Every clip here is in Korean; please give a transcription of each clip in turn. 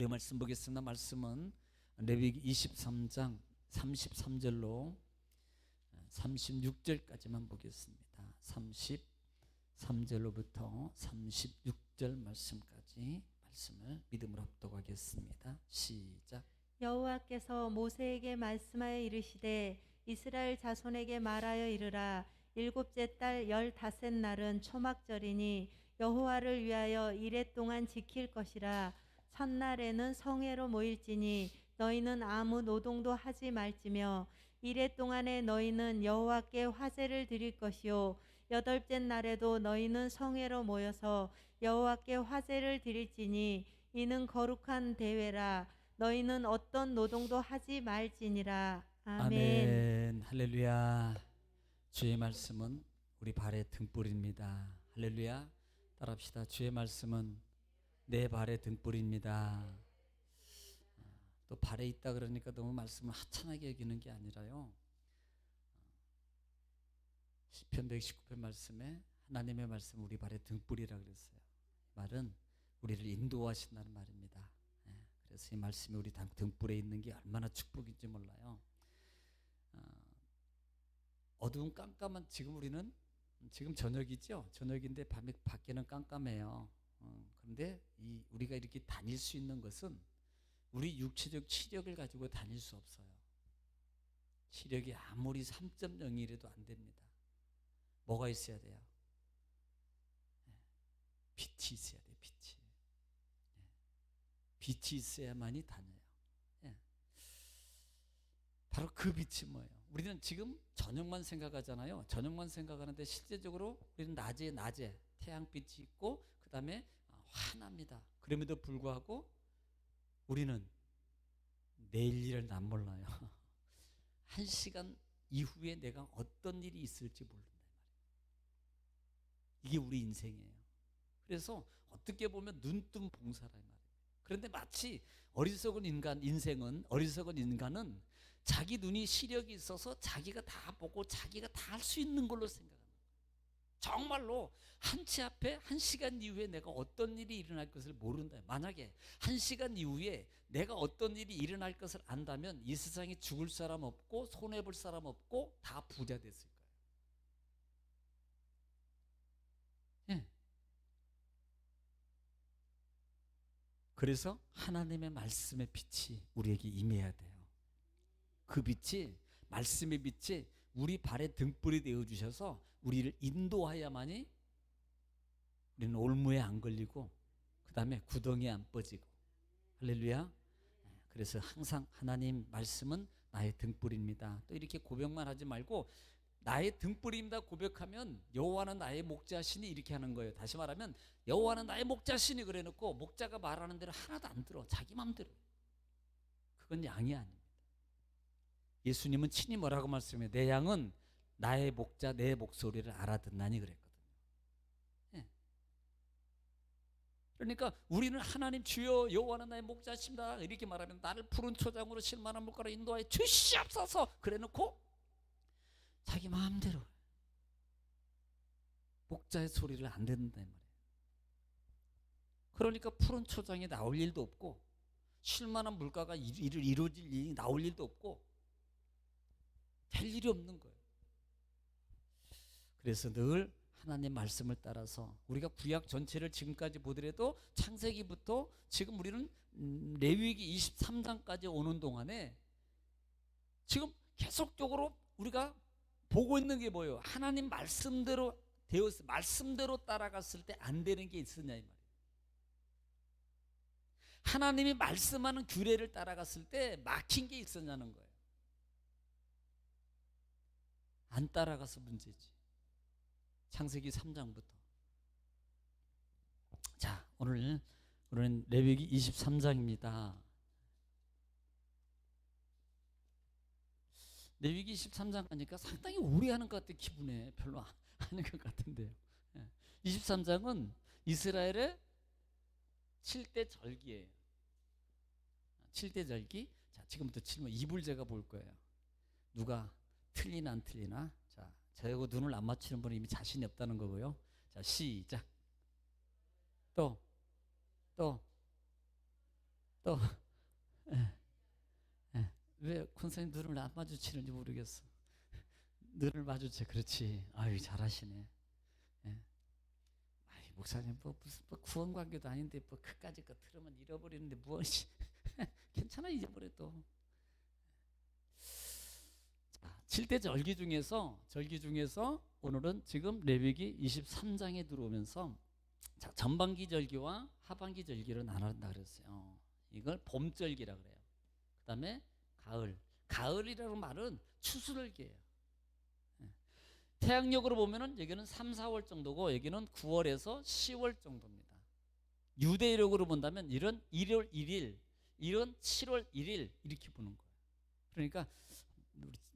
우리 말씀 보겠습니다. 말씀은 레위기 23장 33절로 36절까지만 보겠습니다. 33절로부터 36절 말씀까지 말씀을 믿음으로 합독하겠습니다. 시작. 여호와께서 모세에게 말씀하여 이르시되 이스라엘 자손에게 말하여 이르라. 일곱째 달 15날은 초막절이니 여호와를 위하여 이레 동안 지킬 것이라. 첫날에는 성회로 모일지니 너희는 아무 노동도 하지 말지며 이레 동안에 너희는 여호와께 화제를 드릴 것이요 여덟째 날에도 너희는 성회로 모여서 여호와께 화제를 드릴지니 이는 거룩한 대회라. 너희는 어떤 노동도 하지 말지니라. 아멘. 아멘. 할렐루야. 주의 말씀은 우리 발의 등불입니다. 할렐루야. 따라합시다. 주의 말씀은 내 발의 등불입니다. 또 발에 있다 그러니까 너무 말씀을 하찮게 여기는 게 아니라요. 시편 119편 말씀에 하나님의 말씀 우리 발의 등불이라 그랬어요. 말은 우리를 인도하신다는 말입니다. 그래서 이 말씀이 우리 등불에 있는 게 얼마나 축복인지 몰라요. 어두운 깜깜한 우리는 지금 저녁이죠. 저녁인데 밤에 밖에는 깜깜해요. 그런데 우리가 이렇게 다닐 수 있는 것은 우리 육체적 치력을 가지고 다닐 수 없어요. 치력이 아무리 3.0이라도 안 됩니다. 뭐가 있어야 돼요? 빛이 있어야 돼요. 빛이 있어야만이 다녀요. 바로 그 빛이 뭐예요? 우리는 지금 저녁만 생각하잖아요. 저녁만 생각하는데 실제적으로 우리는 낮에 태양빛이 있고 그 다음에 환합니다. 그럼에도 불구하고 우리는 내일 일을 안 몰라요. 1시간 이후에 내가 어떤 일이 있을지 모른다 말이에요. 이게 우리 인생이에요. 그래서 어떻게 보면 눈뜬 봉사라 말이에요. 그런데 마치 어리석은 인간은 자기 눈이 시력이 있어서 자기가 다 보고 자기가 다 할 수 있는 걸로 생각하는 거예요. 정말로 한치 앞에 1시간 이후에 내가 어떤 일이 일어날 것을 모른다. 만약에 1시간 이후에 내가 어떤 일이 일어날 것을 안다면 이 세상에 죽을 사람 없고 손해볼 사람 없고 다 부자 됐을 거예요. 그래서 하나님의 말씀의 빛이 우리에게 임해야 돼요. 그 빛이, 말씀의 빛이 우리 발의 등불이 되어주셔서 우리를 인도하야만이 우리는 올무에 안 걸리고 그 다음에 구덩이에 안 빠지고. 할렐루야. 그래서 항상 하나님 말씀은 나의 등불입니다. 또 이렇게 고백만 하지 말고 나의 등불입니다 고백하면 여호와는 나의 목자시니 이렇게 하는 거예요. 다시 말하면 여호와는 나의 목자시니 그래 놓고 목자가 말하는 대로 하나도 안 들어. 자기 마음대로. 그건 양이 아닙니다. 예수님은 친히 뭐라고 말씀해요? 내 양은 나의 목자 내 목소리를 알아듣나니 그랬거든요. 그러니까 우리는 하나님 주여 여호와는 나의 목자십니다 이렇게 말하면 나를 푸른 초장으로 실만한 물가로 인도하여 주시옵소서 그래 놓고 자기 마음대로 목자의 소리를 안 듣는다 이 말이에요. 그러니까 푸른 초장에 나올 일도 없고 쉴만한 물가가 이루어질 일이 나올 일도 없고 될 일이 없는 거예요. 그래서 늘 하나님 말씀을 따라서 우리가 구약 전체를 지금까지 보더라도 창세기부터 지금 우리는 레위기 23장까지 오는 동안에 지금 계속적으로 우리가 보고 있는 게 뭐예요? 하나님 말씀대로 되었을 말씀대로 따라갔을 때 안 되는 게 있었냐 이 말이에요. 하나님이 말씀하는 규례를 따라갔을 때 막힌 게 있었냐는 거예요. 안 따라가서 문제지. 창세기 3장부터. 자, 오늘은 레위기 23장입니다. 레위기 23장 가니까 상당히 오래 하는 것 같아요. 기분에 별로 안 하는 것 같은데요. 23장은 이스라엘의 7대 절기예요. 7대 절기. 자, 지금부터 질문 이불 제가 볼 거예요. 누가 틀리나 안 틀리나? 자, 저하고 눈을 안 맞추는 분은 이미 자신이 없다는 거고요. 자, 시작. 또 또 예, 예. 왜 권사님 눈을 안 마주치는지 모르겠어. 눈을 마주쳐. 그렇지. 아유 잘하시네. 예. 아이, 목사님 뭐 무슨 뭐 구원 관계도 아닌데 뭐 그까지 거 들으면 잃어버리는데 무엇이 괜찮아 잊어버려도. 7대 절기 중에서 오늘은 지금 레위기 23장에 들어오면서 자, 전반기 절기와 하반기 절기를 나눈다 그랬어요. 이걸 봄절기라 그래요. 그 다음에 가을이라는 말은 추수절기예요. 태양력으로 보면은 여기는 3, 4월 정도고 여기는 9월에서 10월 정도입니다. 유대력으로 본다면 이런 1월 1일, 이런 7월 1일 이렇게 보는 거예요. 그러니까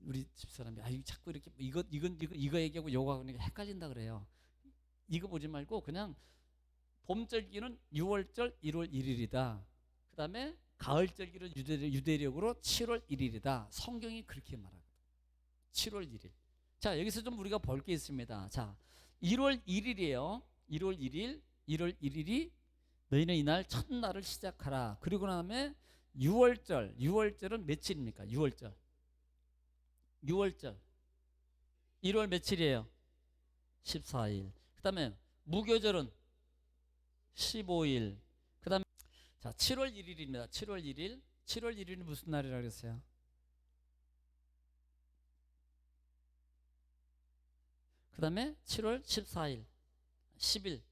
우리 집사람이 자꾸 이렇게 이거 얘기하고 요거 하니까 헷갈린다 그래요. 이거 보지 말고 그냥 봄절기는 6월절 1월 1일이다. 그 다음에 가을절기는 유대력으로 7월 1일이다. 성경이 그렇게 말하거든. 7월 1일. 자, 여기서 좀 우리가 볼 게 있습니다. 자, 1월 1일이에요. 1월 1일, 1월 1일이 너희는 이날 첫날을 시작하라. 그리고 다음에 6월절은 며칠입니까? 6월절 1월 며칠이에요? 14일. 그 다음에 무교절은 15일. 그 다음에 자 7월 1일입니다. 7월 1일. 7월 1일은 무슨 날이라고 그랬어요? 그 다음에 7월 14일 10일.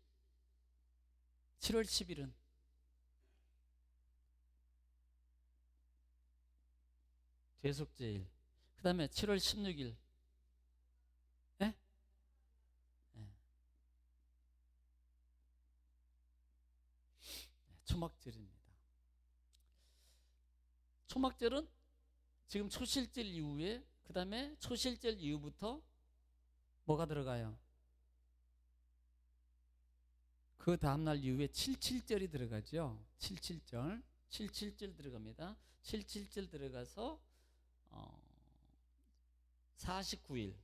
7월 10일은 대속제일. 그 다음에 7월 16일 예? 예. 초막절입니다. 초막절은 지금 초실절 이후에 그 다음에 초실절 이후부터 뭐가 들어가요? 그 다음날 이후에 77절이 들어가죠. 77절 들어갑니다. 77절 들어가서 49일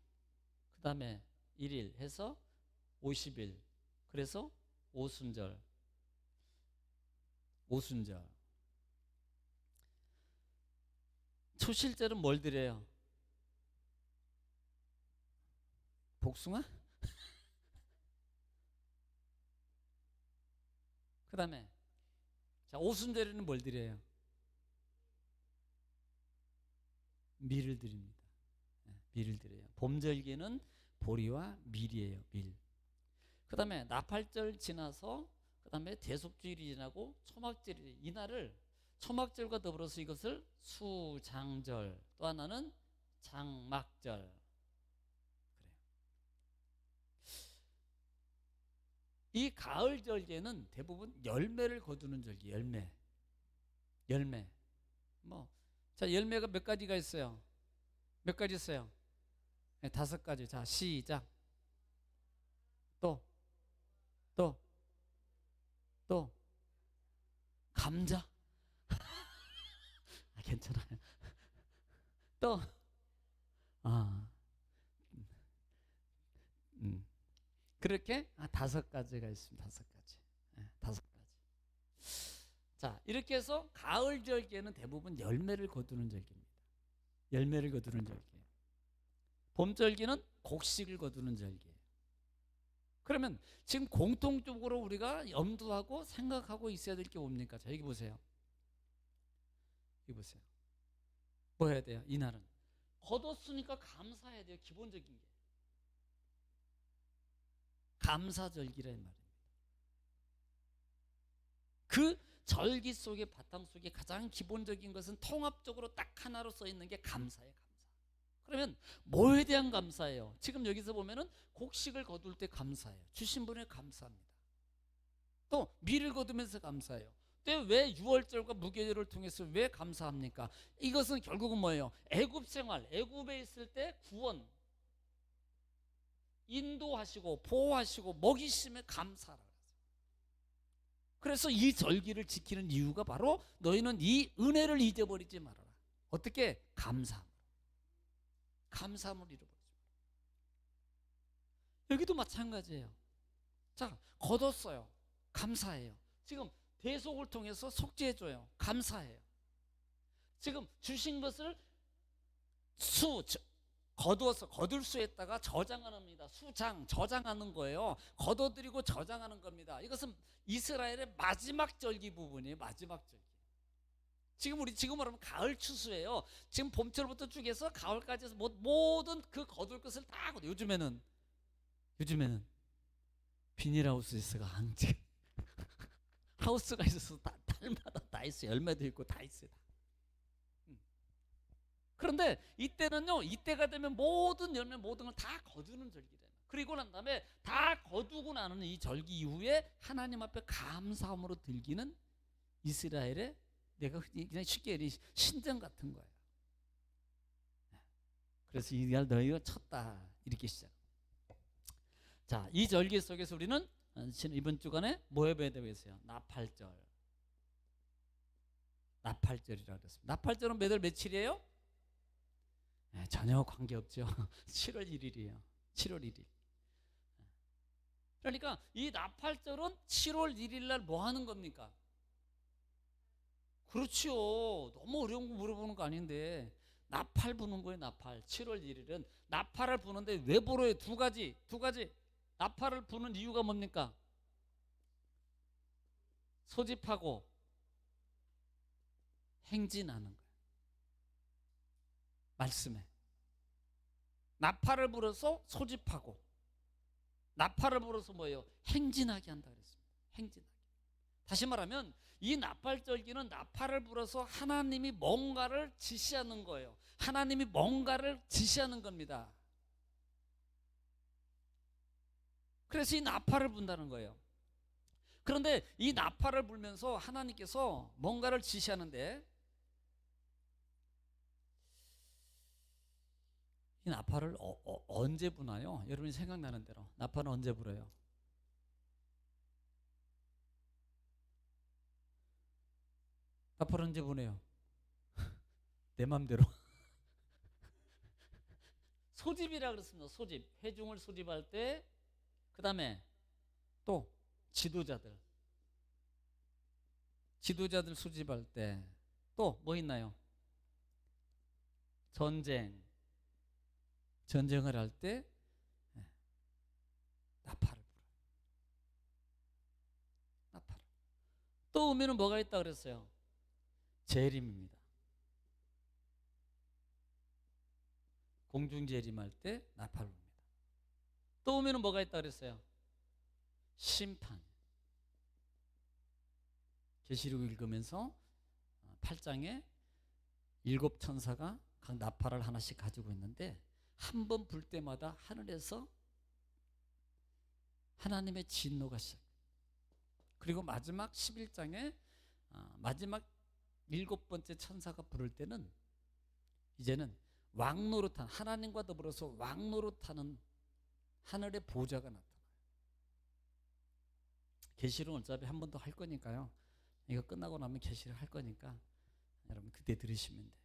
그 다음에 1일 해서 50일. 그래서 오순절. 초실절은 뭘 드려요? 복숭아? 그 다음에 자 오순절에는 뭘 드려요? 밀을 드립니다. 밀을 드려요. 봄절기는 보리와 밀이에요. 밀. 그 다음에 나팔절 지나서 그 다음에 대속주일이 지나고 초막절이 이날을 초막절과 더불어서 이것을 수장절 또 하나는 장막절 그래요. 이 가을절기에는 대부분 열매를 거두는 절기. 열매 자 열매가 몇 가지가 있어요? 몇 가지 있어요? 네, 5가지. 자 시작. 또 감자. 괜찮아요. 또 그렇게 5가지가 있습니다. 5가지. 네, 5가지. 자 이렇게 해서 가을 절기에는 대부분 열매를 거두는 절기입니다. 봄 절기는 곡식을 거두는 절기예요. 그러면 지금 공통적으로 우리가 염두하고 생각하고 있어야 될 게 뭡니까? 자 여기 보세요. 뭐 해야 돼요? 이날은 거뒀으니까 감사해야 돼요. 기본적인 게 감사절기라 말입니다. 그 절기 속에 바탕 속에 가장 기본적인 것은 통합적으로 딱 하나로 써 있는 게 감사예요. 그러면 뭐에 대한 감사예요? 지금 여기서 보면은 곡식을 거둘 때 감사해요. 주신 분에 감사합니다. 또 밀을 거두면서 감사해요. 왜 6월절과 무교절을 통해서 왜 감사합니까? 이것은 결국은 뭐예요? 애굽 생활, 애굽에 있을 때 구원, 인도하시고 보호하시고 먹이심에 감사하라. 그래서 이 절기를 지키는 이유가 바로 너희는 이 은혜를 잊어버리지 말아라. 어떻게? 감사함을 잃어버리지 말아라. 여기도 마찬가지예요. 자, 거뒀어요. 감사해요. 지금 대속을 통해서 속죄해줘요. 감사해요. 지금 주신 것을 거두어서 거둘수에다가 저장합니다. 저장하는 거예요. 거둬들이고 저장하는 겁니다. 이것은 이스라엘의 마지막 절기 부분이에요. 마지막 절기. 지금 말하면 가을 추수예요. 지금 봄철부터 쭉 해서 가을까지 해서 모든 그 거둘 것을 다 거둬. 요즘에는 비닐하우스가 앙증 하우스가 있어서 달마다 다 있어요. 열매도 있고 다 있어요. 그런데 이때는요, 이때가 되면 모든 열매 모든 걸 다 거두는 절기래요. 그리고 난 다음에 다 거두고 나는 이 절기 이후에 하나님 앞에 감사함으로 들기는 이스라엘의, 내가 그냥 쉽게 얘기해 신전 같은 거예요. 그래서 이날 너희가 쳤다 이렇게 시작. 자, 이 절기 속에서 우리는 이번 주간에 뭐 해봐야 되겠어요? 나팔절이라고 그랬습니다. 나팔절은 매달 며칠이에요? 네, 전혀 관계없죠. 7월 1일이에요. 7월 1일. 그러니까 이 나팔절은 7월 1일 날 뭐 하는 겁니까? 그렇지요. 너무 어려운 거 물어보는 거 아닌데 나팔 부는 거예요. 나팔. 7월 1일은 나팔을 부는데 왜 불어요? 두 가지. 나팔을 부는 이유가 뭡니까? 소집하고 행진하는 거예요. 말씀에 나팔을 불어서 소집하고, 나팔을 불어서 뭐예요? 행진하게 한다 그랬습니다. 행진하게. 다시 말하면 이 나팔절기는 나팔을 불어서 하나님이 뭔가를 지시하는 거예요. 하나님이 뭔가를 지시하는 겁니다. 그래서 이 나팔을 분다는 거예요. 그런데 이 나팔을 불면서 하나님께서 뭔가를 지시하는데, 이 나팔을 언제 부나요? 여러분이 생각나는 대로 나팔은 언제 불어요? 나팔 언제 부네요? 내 맘대로. 소집이라 그랬습니다. 소집. 회중을 소집할 때, 그 다음에 또 지도자들 소집할 때, 또 뭐 있나요? 전쟁을 할 때 나팔을 불어요. 나팔을. 또 오면은 뭐가 있다 그랬어요? 재림입니다. 공중재림할 때 나팔을 붑니다. 또 오면은 뭐가 있다 그랬어요? 심판. 계시록 읽으면서 8장에 7 천사가 각 나팔을 하나씩 가지고 있는데, 한 번 불 때마다 하늘에서 하나님의 진노가 시작. 그리고 마지막 11장에 마지막 7번째 천사가 부를 때는 이제는 왕노릇한, 하나님과 더불어서 왕노릇하는 하늘의 보좌가 나타나요. 계시록은 어차피 한 번 더 할 거니까요. 이거 끝나고 나면 계시록 할 거니까 여러분 그때 들으시면 돼요.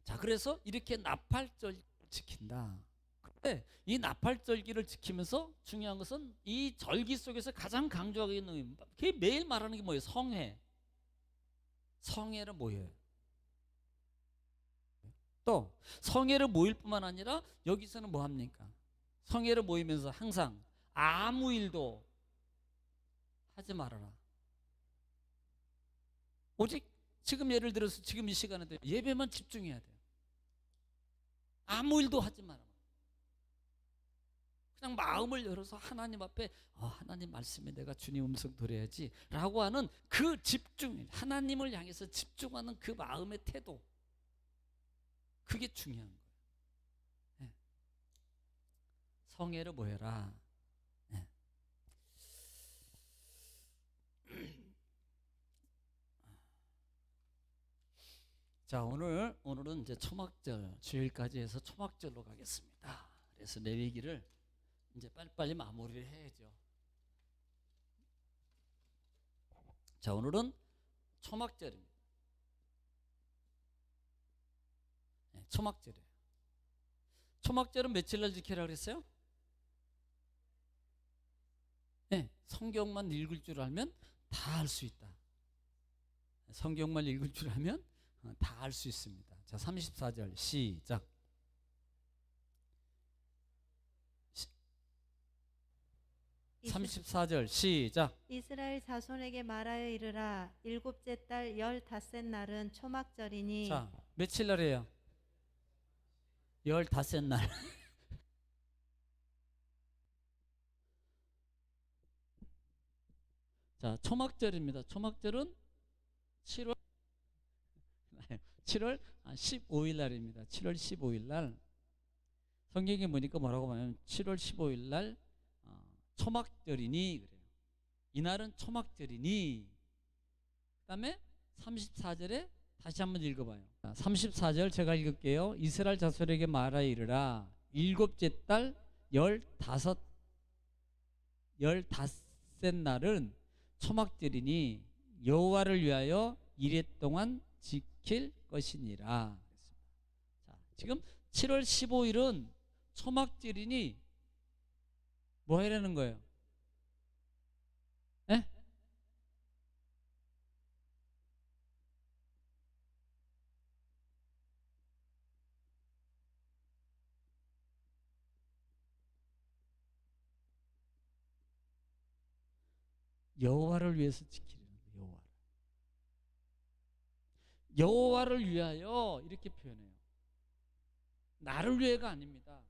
자, 그래서 이렇게 나팔절기를 지킨다. 그런데 이 나팔절기를 지키면서 중요한 것은 이 절기 속에서 가장 강조하고 있는 게, 매일 말하는 게 뭐예요? 성회. 성회를 모여요. 또 성회를 모일 뿐만 아니라 여기서는 뭐 합니까? 성회를 모이면서 항상 아무 일도 하지 말아라. 오직 지금 예를 들어서 지금 이 시간에 예배만 집중해야 돼요. 아무 일도 하지 마라. 그냥 마음을 열어서 하나님 앞에 하나님 말씀에 내가 주님 음성 들어야지 라고 하는 그 집중, 하나님을 향해서 집중하는 그 마음의 태도, 그게 중요한 거예요. 네. 성회를 모여라. 네. 자, 오늘은 이제 초막절 주일까지 해서 초막절로 가겠습니다. 그래서 내리기를 이제 빨리빨리 마무리를 해야죠. 자, 오늘은 초막절입니다. 네, 초막절이에요. 초막절은 며칠 날 지키라 그랬어요? 네, 성경만 읽을 줄 알면 다 알 수 있다. 성경만 읽을 줄 알면 다 알 수 있습니다. 자, 34절 시작. 시- 34절 시작. 이스라엘 자손에게 말하여 이르라. 일곱째 달 15셋 날은 초막절이니. 자, 며칠 날이에요? 15날. 자, 초막절입니다. 초막절은 7월 15일 날입니다. 7월 15일 날 성경에 보니까 뭐라고 하냐면 7월 15일 날 초막절이니 그래요. 이날은 초막절이니. 그다음에 34절에 다시 한번 읽어봐요. 34절 제가 읽을게요. 이스라엘 자손에게 말하여 이르라. 일곱째 달 15셋 날은 초막절이니 여호와를 위하여 이레 동안 지킬 것이니라. 자, 지금 7월 15일은 초막절이니 뭐 하라는 거예요? 에? 여호와를 위해서 지키려는 거예요. 여호와를 위하여 이렇게 표현해요. 나를 위해가 아닙니다.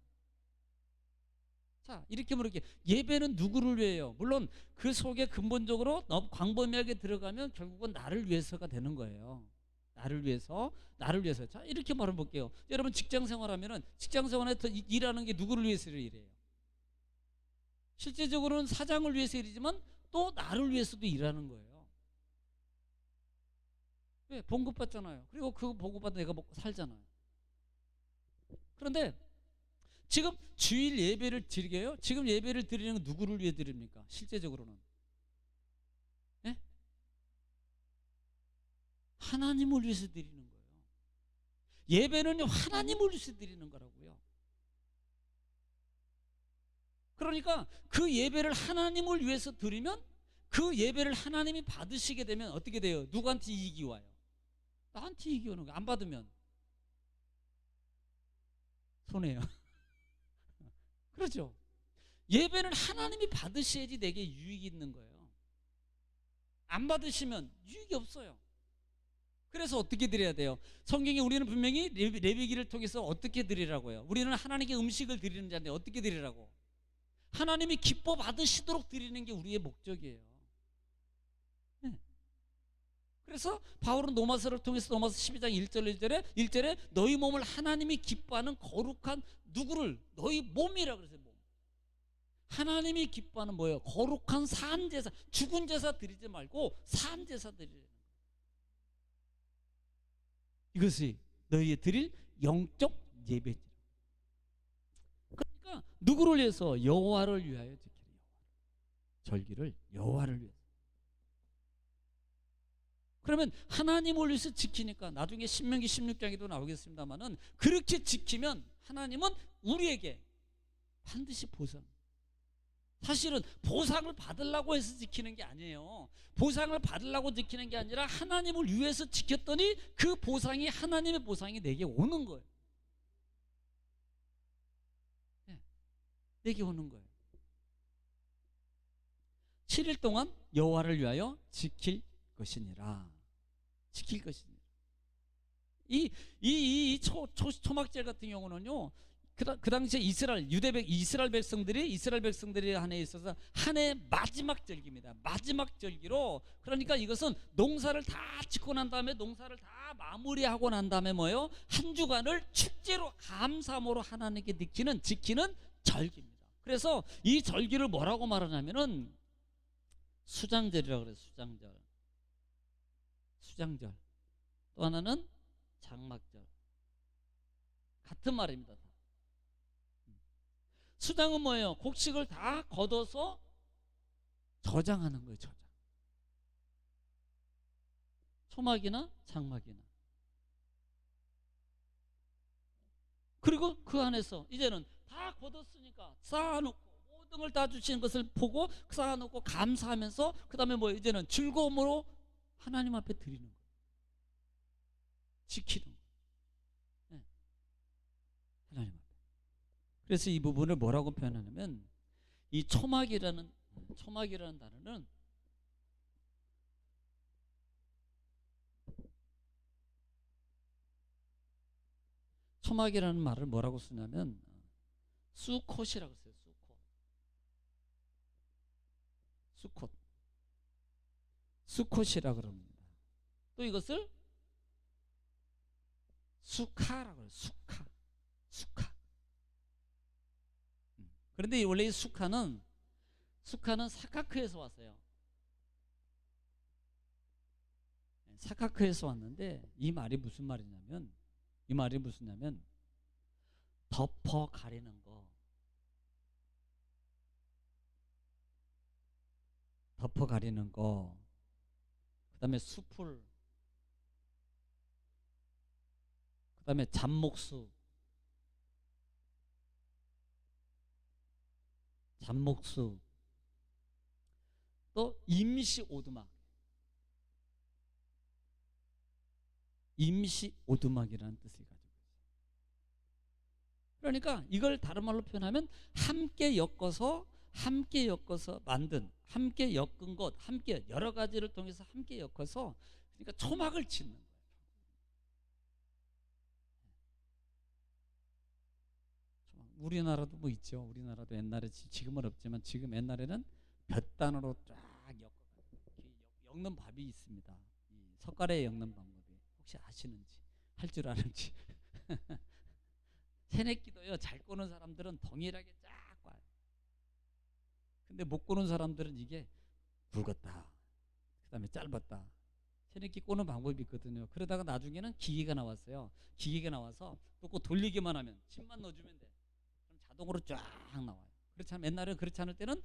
자, 이렇게 물을게요. 예배는 누구를 위해요? 물론 그 속에 근본적으로 너무 광범위하게 들어가면 결국은 나를 위해서가 되는 거예요. 나를 위해서. 자, 이렇게 말해볼게요. 여러분 직장 생활하면은 직장 생활에서 일하는 게 누구를 위해서 일해요? 실제적으로는 사장을 위해서 일이지만 또 나를 위해서도 일하는 거예요. 왜? 봉급받잖아요. 그리고 그 봉급받아 내가 먹고 살잖아요. 그런데 지금 주일 예배를 드리게요. 지금 예배를 드리는 건 누구를 위해 드립니까? 실제적으로는 예? 하나님을 위해서 드리는 거예요. 예배는 하나님을 위해서 드리는 거라고요. 그러니까 그 예배를 하나님을 위해서 드리면 그 예배를 하나님이 받으시게 되면 어떻게 돼요? 누구한테 이익이 와요? 나한테 이익이 오는 거예요. 안 받으면 손해요. 그렇죠? 예배는 하나님이 받으셔야지 내게 유익이 있는 거예요. 안 받으시면 유익이 없어요. 그래서 어떻게 드려야 돼요? 성경에 우리는 분명히 레위기를 통해서 어떻게 드리라고 해요? 우리는 하나님께 음식을 드리는 자인데 어떻게 드리라고? 하나님이 기뻐 받으시도록 드리는 게 우리의 목적이에요. 네. 그래서 바울은 로마서를 통해서 로마서 12장 1절에 너희 몸을 하나님이 기뻐하는 거룩한 누구를? 너희 몸이라고 그랬어요. 몸. 하나님이 기뻐하는 뭐예요? 거룩한 산 제사. 죽은 제사 드리지 말고 산 제사 드리라는 거예요. 이것이 너희의 드릴 영적 예배지. 그러니까 누구를 위해서? 여호와를 위하여 지키라. 절기를 여호와를 위해서. 그러면 하나님을 위해서 지키니까 나중에 신명기 16장에도 나오겠습니다만은 그렇게 지키면 하나님은 우리에게 반드시 보상. 사실은 보상을 받으려고 해서 지키는 게 아니에요. 보상을 받으려고 지키는 게 아니라 하나님을 위해서 지켰더니 그 보상이 하나님의 보상이 내게 오는 거예요. 네, 내게 오는 거예요. 7일 동안 여호와를 지킬 것이니라. 지킬 것이니라. 이 초막절 같은 경우는요. 그 당시에 이스라엘 백성들이 한 해에 있어서 한 해의 마지막 절기입니다. 마지막 절기로. 그러니까 이것은 농사를 다 짓고 난 다음에 농사를 다 마무리하고 난 다음에 뭐예요? 한 주간을 축제로 감사함으로 하나님께 지키는 절기입니다. 그래서 이 절기를 뭐라고 말하냐면은 수장절이라고 그래요. 수장절. 또 하나는 장막절. 같은 말입니다. 수장은 뭐예요? 곡식을 다 걷어서 저장하는 거예요. 저장. 초막이나 장막이나. 그리고 그 안에서 이제는 다 걷었으니까 쌓아놓고 등을 다 주시는 것을 보고 쌓아놓고 감사하면서 그 다음에 뭐 이제는 즐거움으로 하나님 앞에 드리는 거예요. 지키는 거예요. 네. 하나님 앞에. 그래서 이 부분을 뭐라고 표현하냐면 이 초막이라는 단어는 초막이라는 말을 뭐라고 쓰냐면 수콧이라고 써요. 수콧이라고 그럽니다. 또 이것을 수카라고 해요. 수카. 그런데 원래 이 수카는 사카크에서 왔어요. 사카크에서 왔는데 이 말이 무슨 말이냐면 덮어 가리는 거. 덮어 가리는 거. 그다음에 수풀. 그다음에 잡목수. 또 임시 오두막. 임시 오두막이라는 뜻을 가지고 있어요. 그러니까 이걸 다른 말로 표현하면 함께 엮어서 만든, 함께 엮은 것, 함께 여러 가지를 통해서 함께 엮어서 그러니까 초막을 짓는 거예요. 우리나라도 뭐 있죠. 우리나라도 옛날에 지금은 없지만 지금 옛날에는 볕 단으로 쫙 엮는 밥이 있습니다. 이 석가래에 엮는 방법이 혹시 아시는지 할 줄 아는지. 새내기도요 잘 꼬는 사람들은 동일하게 쫙 꽈요. 근데 못 꼬는 사람들은 이게 굵었다, 그 다음에 짧았다. 새내기 꼬는 방법이 있거든요. 그러다가 나중에는 기계가 나왔어요. 기계가 나와서 또 돌리기만 하면 침만 넣어주면 돼. 그럼 자동으로 쫙 나와요. 그렇지 않으면 옛날에 그렇지 않을 때는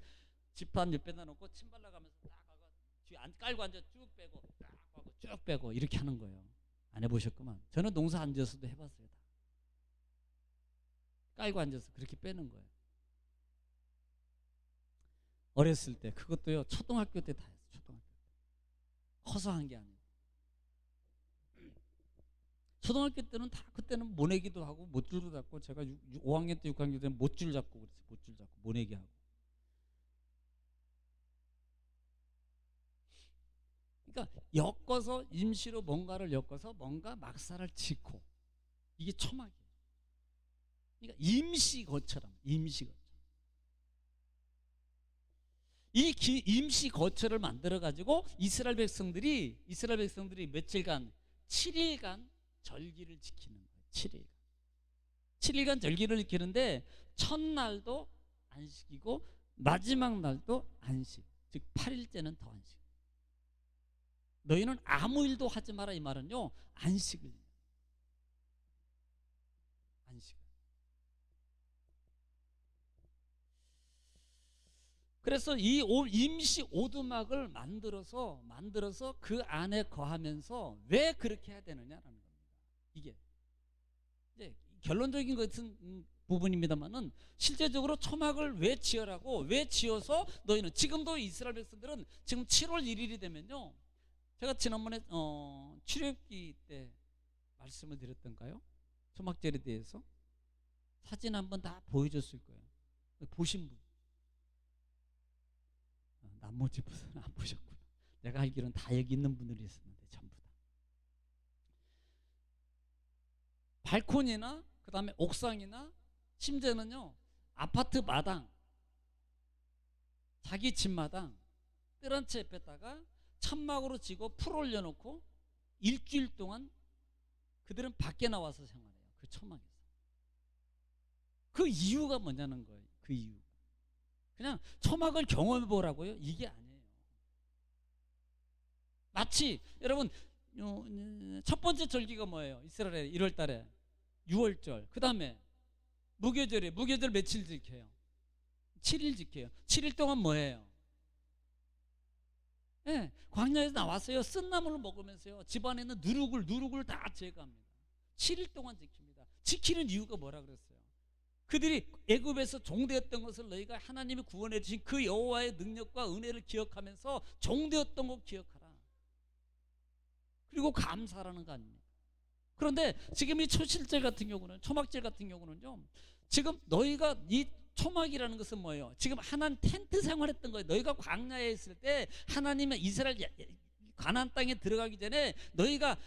지판 옆에다 놓고 침 발라가면서 딱 하고 뒤에 깔고 앉아 쭉 빼고 딱 하고 쭉 빼고 이렇게 하는 거예요. 안 해보셨구만. 저는 농사 안 지어서도 해봤어요. 다. 깔고 앉아서 그렇게 빼는 거예요. 어렸을 때 그것도요 초등학교 때 다 했어요. 초등학교 때. 커서 한 게 아니에요. 초등학교 때는 다 그때는 모내기도 하고 못줄도 잡고 제가 5학년 때 6학년 때는 못줄 잡고 그랬어요. 못줄 잡고 모내기 하고. 그러니까 엮어서 임시로 뭔가를 엮어서 뭔가 막사를 짓고 이게 초막이에요. 그러니까 임시거처럼 이 임시거처를 만들어 가지고 이스라엘 백성들이 며칠간 7일간 절기를 지키는 거예요. 7일간 절기를 지키는데 첫날도 안식이고 마지막 날도 안식. 즉 8일째는 더 안식. 너희는 아무 일도 하지 마라 이 말은요 안식을. 그래서 이 임시 오두막을 만들어서 그 안에 거하면서 왜 그렇게 해야 되느냐라는 겁니다. 이게 이제 결론적인 것은 부분입니다만은 실제적으로 초막을 왜 지으라고 왜 지어서 너희는 지금도 이스라엘 백성들은 지금 7월 1일이 되면요 제가 지난번에 출애굽기 때 말씀을 드렸던가요? 초막절에 대해서 사진 한번 다 보여줬을 거예요. 보신 분 나머지 분은 안 보셨구나. 내가 알기로는 다 여기 있는 분들이 있었는데 전부 다 발코니나 그 다음에 옥상이나 심지어는요 아파트 마당 자기 집 마당 뜰 한 채 옆에다가 천막으로 지고 풀 올려놓고 일주일 동안 그들은 밖에 나와서 생활해요. 그 천막에서. 그 이유가 뭐냐는 거예요. 그 이유. 그냥 초막을 경험해 보라고요? 이게 아니에요. 마치 여러분 첫 번째 절기가 뭐예요? 이스라엘에 1월 달에 6월절. 그 다음에 무교절 며칠 지켜요? 7일 지켜요. 7일 동안 뭐예요? 네, 광야에서 나왔어요. 쓴 나물을 먹으면서요. 집안에 있는 누룩을 다 제거합니다. 7일 동안 지킵니다. 지키는 이유가 뭐라 그랬어요? 그들이 애굽에서 종되었던 것을 너희가 하나님이 구원해 주신 그 여호와의 능력과 은혜를 기억하면서 종되었던 것 기억하라. 그리고 감사라는 거 아닙니까? 그런데 지금 이 초실절 같은 경우는, 초막절 같은 경우는요, 지금 너희가 이 초막이라는 것은 뭐예요? 지금 하나님 텐트 생활했던 거예요. 너희가 광야에 있을 때 하나님의 이스라엘 가나안 땅에 들어가기 전에 너희가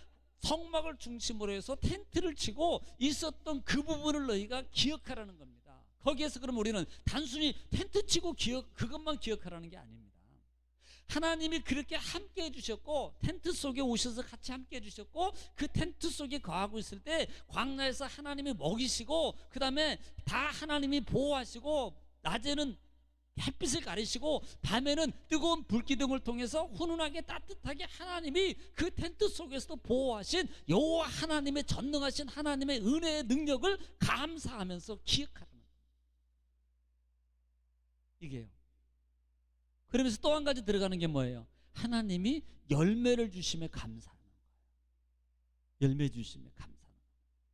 성막을 중심으로 해서 텐트를 치고 있었던 그 부분을 너희가 기억하라는 겁니다. 거기에서 그럼 우리는 단순히 텐트 치고 그것만 기억하라는 게 아닙니다. 하나님이 그렇게 함께 해주셨고, 텐트 속에 오셔서 같이 함께 해주셨고, 그 텐트 속에 거하고 있을 때 광야에서 하나님이 먹이시고, 그 다음에 다 하나님이 보호하시고, 낮에는 햇빛을 가리시고 밤에는 뜨거운 불기둥을 통해서 훈훈하게 따뜻하게 하나님이 그 텐트 속에서도 보호하신 여호와 하나님의 전능하신 하나님의 은혜의 능력을 감사하면서 기억하라는 거예요. 이게요. 그러면서 또 한 가지 들어가는 게 뭐예요? 하나님이 열매를 주심에 감사하는 거예요. 열매 주심에 감사하는 거예요.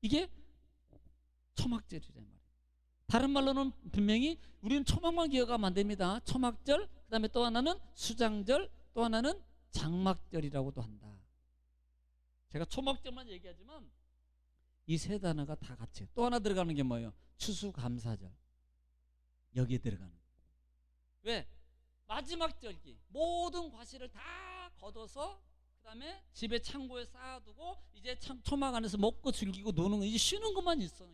이게 초막절이란 말이에요. 다른 말로는 분명히 우리는 초막만 기억하면 안 됩니다. 초막절, 그 다음에 또 하나는 수장절, 또 하나는 장막절이라고도 한다. 제가 초막절만 얘기하지만 이 세 단어가 다 같이. 또 하나 들어가는 게 뭐예요? 추수감사절. 여기에 들어가는 거예요. 왜? 마지막 절기, 모든 과실을 다 걷어서 그 다음에 집에 창고에 쌓아두고 이제 초막 안에서 먹고 즐기고 노는 거, 이제 쉬는 것만 있어요.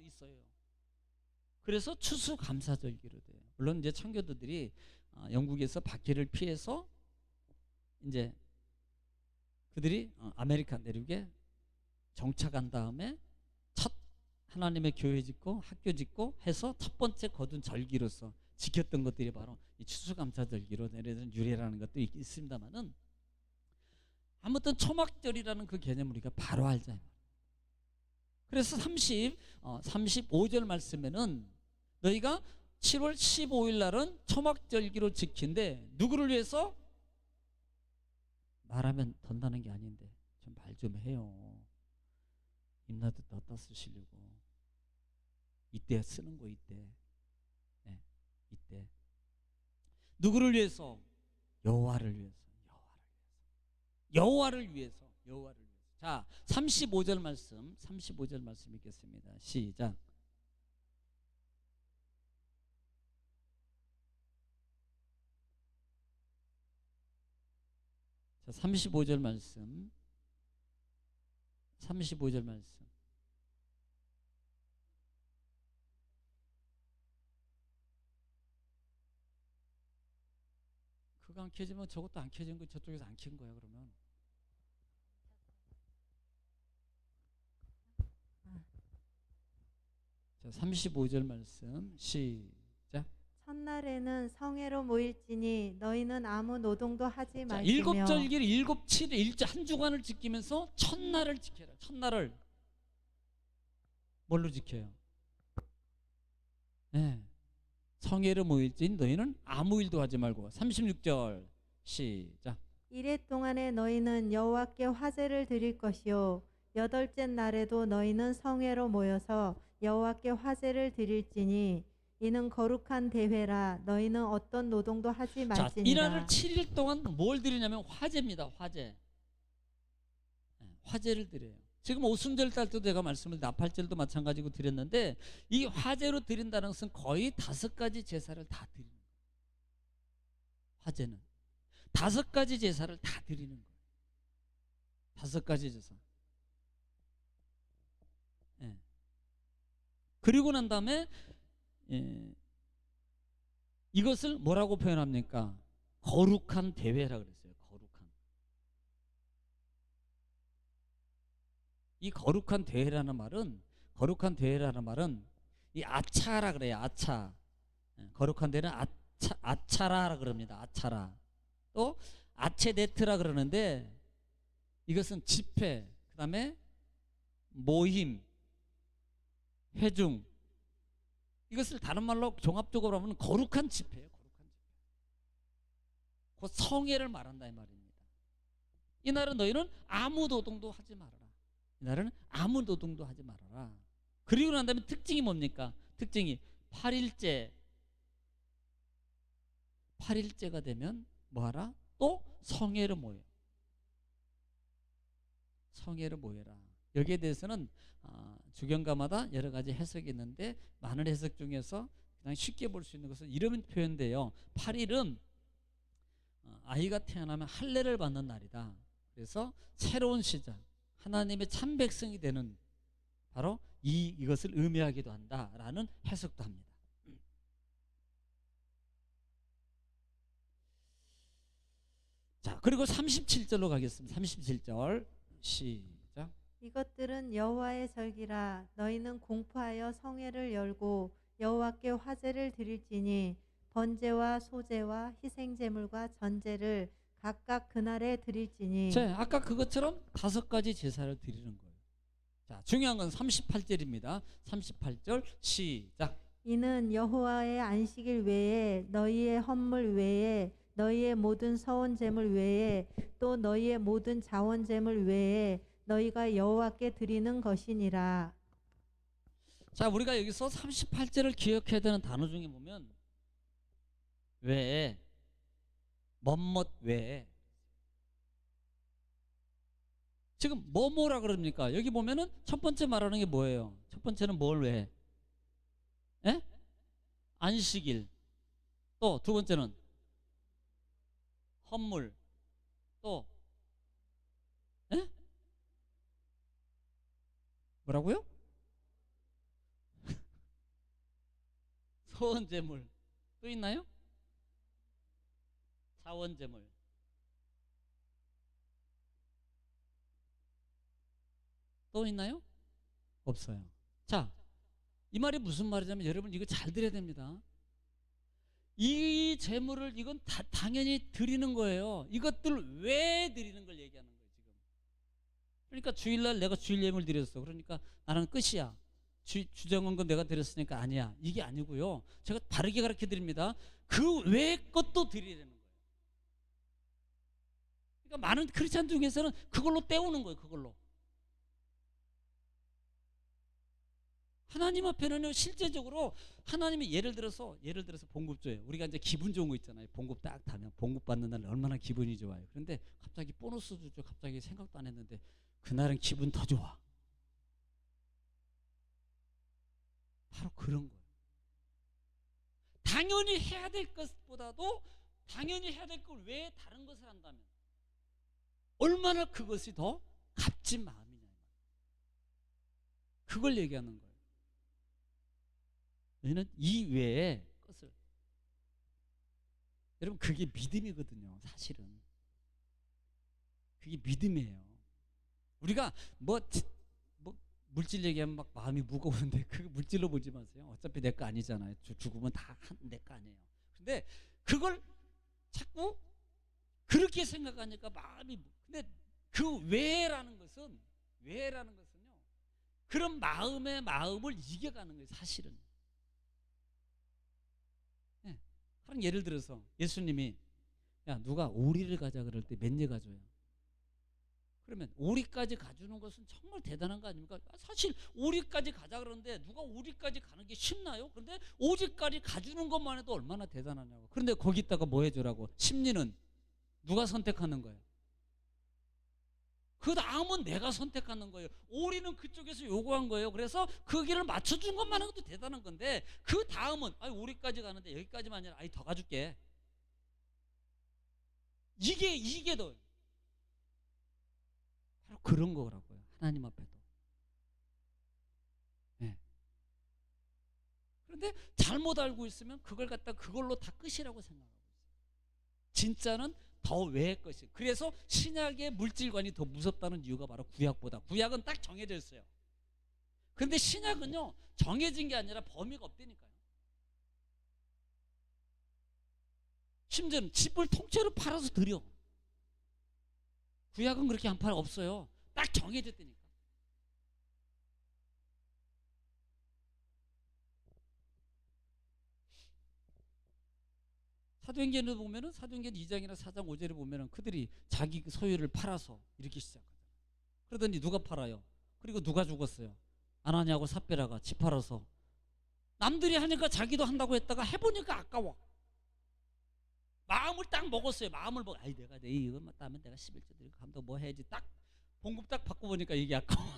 그래서 추수감사절기로 돼요. 물론 이제 청교도들이 영국에서 박해를 피해서 이제 그들이 아메리카 내륙에 정착한 다음에 첫 하나님의 교회 짓고 학교 짓고 해서 첫 번째 거둔 절기로서 지켰던 것들이 바로 이 추수감사절기로 내려진 유래라는 것도 있습니다만은, 아무튼 초막절이라는 그 개념을 우리가 바로 알자. 그래서 35절 말씀에는 너희가 7월 15일 날은 초막절기로 지킨데, 누구를 위해서? 말하면 된다는 게 아닌데 좀 말 좀 해요. 입나도 넣다 쓰시려고. 이때 쓰는 거, 이때. 네, 이때. 누구를 위해서? 여호와를 위해서. 여호와를 위해서. 자, 35절 말씀 읽겠습니다. 시작. 자, 35절 말씀. 그거 안 켜지면 저것도 안 켜진 거 저쪽에서 안 켠 거야, 그러면. 자, 35절 말씀 시작. 첫날에는 성회로 모일지니 너희는 아무 노동도 하지 자, 마시며. 일곱 절기를 7, 7일 한 주간을 지키면서 첫날을 지켜라. 첫날을 뭘로 지켜요? 네. 성회로 모일지니 너희는 아무 일도 하지 말고. 36절 시작. 이래 동안에 너희는 여호와께 화제를 드릴 것이요 여덟째 날에도 너희는 성회로 모여서 여호와께 화제를 드릴지니 이는 거룩한 대회라. 너희는 어떤 노동도 하지 자, 말지니라. 이날을 7일 동안 뭘 드리냐면 화제입니다. 화제. 화제를 드려요. 지금 오순절 때도 제가 말씀을, 나팔절도 마찬가지고 드렸는데, 이 화제로 드린다는 것은 거의 5가지 제사를 다 드리는 거예요. 화제는 5가지 제사를 다 드리는 거예요. 5가지 제사. 예. 그리고 난 다음에 이것을 뭐라고 표현합니까? 거룩한 대회라 그랬어요. 이 거룩한 대회라는 말은 이 아차라 그래요. 아차. 거룩한 대회는 아차라 그럽니다. 아차라. 또 아체데트라 그러는데, 이것은 집회, 그 다음에 모임, 회중, 이것을 다른 말로 종합적으로 하면 거룩한 집회예요. 그 성회를 말한다 이 말입니다. 이날은 너희는 아무 노동도 하지 말아라. 이날은 아무 노동도 하지 말아라. 그리고 난 다음에 특징이 뭡니까? 특징이 8일째가 되면 뭐하라? 또 성회를 모여. 성회를 모여라. 여기에 대해서는 주경가마다 여러 가지 해석이 있는데 많은 해석 중에서 그냥 쉽게 볼 수 있는 것은 이런 표현인데요. 8일은 아이가 태어나면 할례를 받는 날이다. 그래서 새로운 시작, 하나님의 참 백성이 되는 바로 이것을 의미하기도 한다라는 해석도 합니다. 자, 그리고 37절로 가겠습니다. 37절 시작. 이것들은 여호와의 절기라. 너희는 공포하여 성회를 열고 여호와께 화제를 드릴지니 번제와 소제와 희생제물과 전제를 각각 그날에 드릴지니. 자, 아까 그것처럼 5가지 제사를 드리는 거예요. 자, 중요한 건 38절입니다. 38절 시작. 이는 여호와의 안식일 외에 너희의 헌물 외에 너희의 모든 서원 제물 외에 또 너희의 모든 자원 제물 외에 너희가 여호와께 드리는 것이니라. 자, 우리가 여기서 38절을 기억해야 되는 단어 중에 보면 외에, 뭐뭇 외에. 지금 뭐라 그럽니까? 여기 보면은 첫 번째 말하는 게 뭐예요? 첫 번째는 뭘 외에? 예? 안식일. 또 두 번째는 헌물. 또 예? 뭐라고요? 소원제물. 또 있나요? 자원제물. 또 있나요? 없어요. 자, 이 말이 무슨 말이냐면 여러분 이거 잘 들어야 됩니다. 이 제물을 이건 당연히 드리는 거예요. 이것들 왜 드리는 걸 얘기하는 거예요 지금. 그러니까 주일날 내가 주일 예물 드렸어. 그러니까 나는 끝이야. 주정한 건 내가 드렸으니까 아니야. 이게 아니고요. 제가 바르게 가르쳐 드립니다. 그 외 것도 드리라는 거예요. 그러니까 많은 크리스찬 중에서는 그걸로 때우는 거예요. 그걸로. 하나님 앞에는 실제적으로 하나님이 예를 들어서 봉급 줘요. 우리가 이제 기분 좋은 거 있잖아요. 봉급 딱 타면 봉급 받는 날 얼마나 기분이 좋아요. 그런데 갑자기 보너스 주죠. 갑자기 생각도 안 했는데 그날은 기분 더 좋아. 바로 그런 거예요. 당연히 해야 될 것보다도 당연히 해야 될 걸 왜 다른 것을 한다면 얼마나 그것이 더 값진 마음이냐. 그걸 얘기하는 거예요. 너희는 이 외의 것을. 여러분 그게 믿음이거든요. 사실은 그게 믿음이에요. 우리가 뭐 물질 얘기하면 막 마음이 무거운데 그 물질로 보지 마세요. 어차피 내 거 아니잖아요. 죽으면 다 내 거 아니에요. 근데 그걸 자꾸 그렇게 생각하니까 마음이. 근데 그 외라는 것은요 그런 마음의 마음을 이겨가는 거예요. 사실은. 그럼 예를 들어서 예수님이 야 누가 오리를 가자 그럴 때 몇 개 가져요? 그러면 오리까지 가주는 것은 정말 대단한 거 아닙니까? 사실 오리까지 가자 그러는데 누가 오리까지 가는 게 쉽나요? 그런데 오리까지 가주는 것만 해도 얼마나 대단하냐고. 그런데 거기다가 뭐 해주라고? 심리는 누가 선택하는 거예요? 그 다음은 내가 선택하는 거예요. 오리는 그쪽에서 요구한 거예요. 그래서 그 길을 맞춰준 것만 해도 대단한 건데 그 다음은 오리까지 가는데 여기까지만 아니라 더 가줄게. 이게 더 바로 그런 거라고요. 하나님 앞에도. 네. 그런데 잘못 알고 있으면 그걸 갖다 그걸로 다 끝이라고 생각하고 있어요. 진짜는 더 외의 것이. 그래서 신약의 물질관이 더 무섭다는 이유가 바로 구약보다. 구약은 딱 정해져 있어요. 그런데 신약은요 정해진 게 아니라 범위가 없다니까요. 심지어는 집을 통째로 팔아서 드려. 구약은 그렇게 안 팔아. 없어요. 딱 정해졌다니까. 사도행전을 보면은 사도행전 2장이나 4장 5절에 보면은 그들이 자기 소유를 팔아서 이렇게 시작하잖아요. 그러더니 누가 팔아요? 그리고 누가 죽었어요? 아나니아하고 삽비라가 집 팔아서 남들이 하니까 자기도 한다고 했다가 해보니까 아까워. 마음을 딱 먹었어요. 마음을 먹어. 아이 내가 이거 따면 내가 11조 드리고 감독 뭐 해야지. 딱 봉급 딱 받고 보니까 이게 아까워.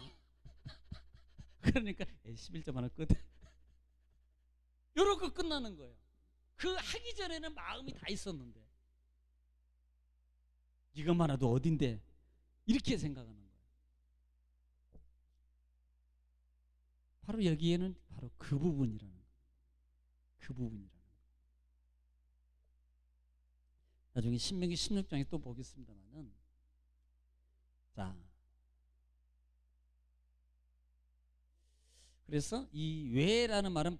그러니까 11조 하나 끝. 요렇게 끝나는 거예요. 그 하기 전에는 마음이 다 있었는데 이것만 해도 어딘데 이렇게 생각하는 거예요. 바로 여기에는 바로 그 부분이라는 거예요. 그 부분이라는 거예요. 나중에 신명기 16장에 또 보겠습니다만은, 자, 그래서 이 외라는 말은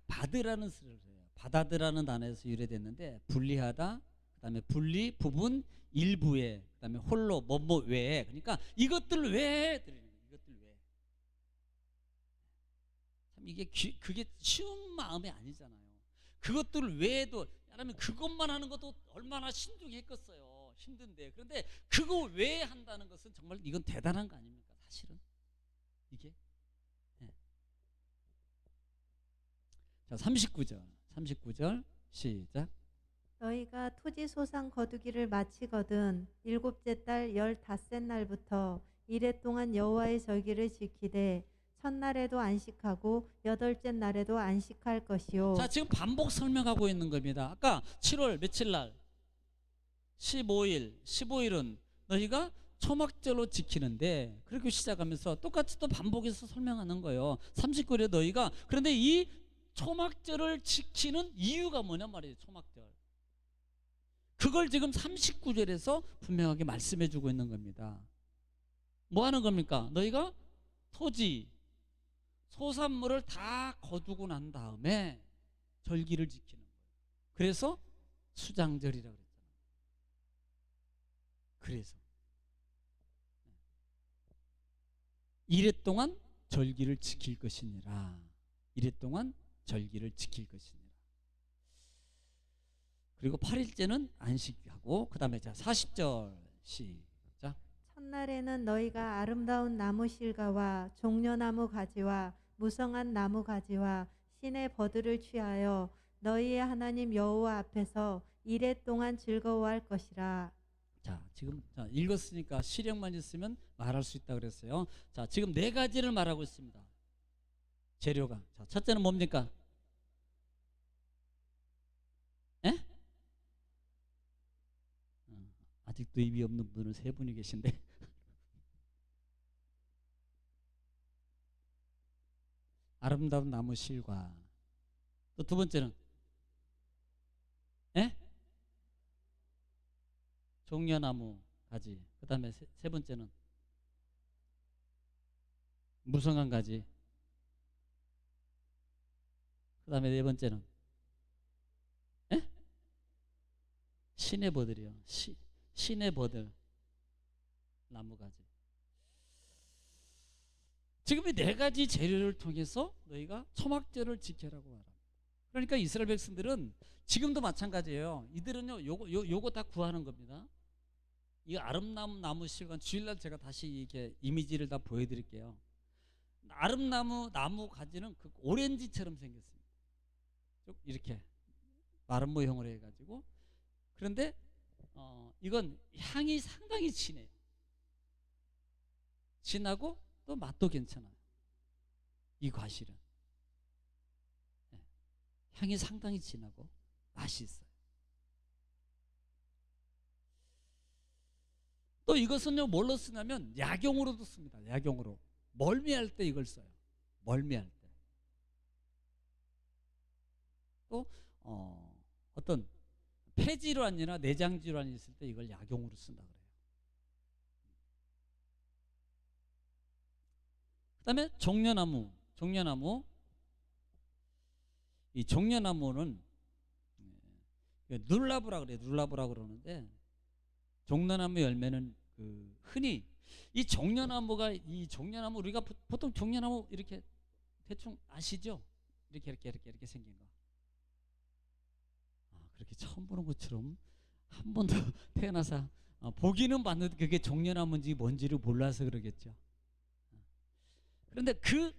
바드라는 뜻을 해요. 바다드라는 단어에서 유래됐는데, 분리하다, 그다음에 분리, 부분, 일부에, 그다음에 홀로, 뭐뭐 외에. 그러니까 이것들 외에 들으는 거예요. 이것들 외에. 참 이게 그게 쉬운 마음이 아니잖아요. 그것들 외에도 그러면 그것만 하는 것도 얼마나 신중했겠어요. 힘든데. 그런데 그거 외에 한다는 것은 정말 이건 대단한 거 아닙니까? 사실은 이게. 네. 자, 39절 시작. 너희가 토지 소상 거두기를 마치거든 일곱째 달 15셋 날부터 이래 동안 여호와의 절기를 지키되 첫날에도 안식하고 여덟째 날에도 안식할 것이요. 자, 지금 반복 설명하고 있는 겁니다. 아까 7월 며칠 날 15일 15일은 너희가 초막절로 지키는데, 그렇게 시작하면서 똑같이 또 반복해서 설명하는 거예요. 39일에 너희가, 그런데 이 초막절을 지키는 이유가 뭐냐 말이에요. 초막절. 그걸 지금 39절에서 분명하게 말씀해 주고 있는 겁니다. 뭐 하는 겁니까? 너희가 토지 소산물을 다 거두고 난 다음에 절기를 지키는 거예요. 그래서 수장절이라고 그랬잖아요. 그래서 이래 동안 절기를 지킬 것이니라. 이래 동안 절기를 지킬 것이니라. 그리고 8일째는 안식하고, 그 다음에 자 40절 시작. 첫날에는 너희가 아름다운 나무 실과와 종려나무 가지와 무성한 나무 가지와 신의 버들을 취하여 너희의 하나님 여호와 앞에서 이래 동안 즐거워할 것이라. 자, 지금 자, 읽었으니까 시력만 있으면 말할 수 있다 그랬어요. 자, 지금 네 가지를 말하고 있습니다. 재료가. 자, 첫째는 뭡니까? 에? 아직도 입이 없는 분은 세 분이 계신데. 아름다운 나무 실과. 또 두 번째는 에? 종려나무 가지. 그 다음에 세 번째는 무성한 가지. 그 다음에 네 번째는 에? 신의 버들이요. 신의 버들 나무 가지. 지금 이 네 가지 재료를 통해서 너희가 초막절을 지켜라고 말합니다. 그러니까 이스라엘 백성들은 지금도 마찬가지예요. 이들은요, 요거 다 구하는 겁니다. 이 아름다운 나무 실과, 주일날 제가 다시 이렇게 이미지를 다 보여드릴게요. 아름나무 나무 가지는 그 오렌지처럼 생겼습니다. 쭉 이렇게 마른 모형으로 해가지고. 그런데 이건 향이 상당히 진해요. 진하고 또 맛도 괜찮아요. 이 과실은 향이 상당히 진하고 맛이 있어요. 또 이것은요 뭘로 쓰냐면 약용으로도 씁니다. 약용으로 멀미할 때 이걸 써요. 멀미할 때. 또 어떤 폐질환이나 내장 질환이 있을 때 이걸 약용으로 쓴다 그래요. 그다음에 종려나무. 이 종려나무는 눌라브라 그래요. 눌라브라 그러는데, 종려나무 열매는 그 흔히 이 종려나무 우리가 보통 종려나무 이렇게 대충 아시죠? 이렇게 생긴 거. 그렇게 처음 보는 것처럼 한 번도 태어나서 보기는 봤는데 그게 종려나무인지 뭔지를 몰라서 그러겠죠. 그런데 그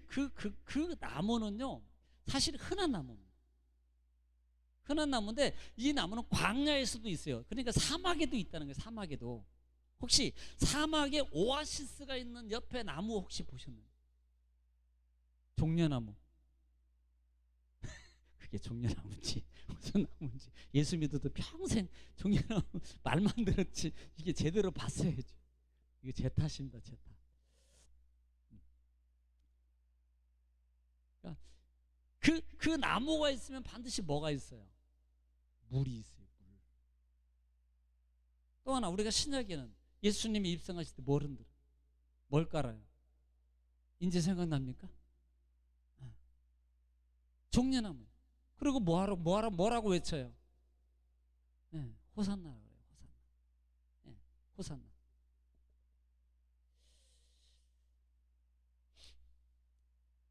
나무는요 사실 흔한 나무입니다. 흔한 나무인데 이 나무는 광야에서도 있어요. 그러니까 사막에도 있다는 거예요. 사막에도. 혹시 사막에 오아시스가 있는 옆에 나무 혹시 보셨나요? 종려나무. 그게 종려나무인지 무슨 나무인지 예수 믿어도 평생 종려나무 말만 들었지 이게 제대로 봤어야죠. 이게 제 탓입니다. 제 탓. 그러니까 그 나무가 있으면 반드시 뭐가 있어요? 물이 있어요. 물. 또 하나 우리가 신약에는 예수님이 입성하실 때 뭘 흔들어? 뭘 깔아요? 이제 생각납니까? 종려나무. 그리고 뭐라고 외쳐요? 네, 호산나라고 그래요. 호산나. 네, 호산나.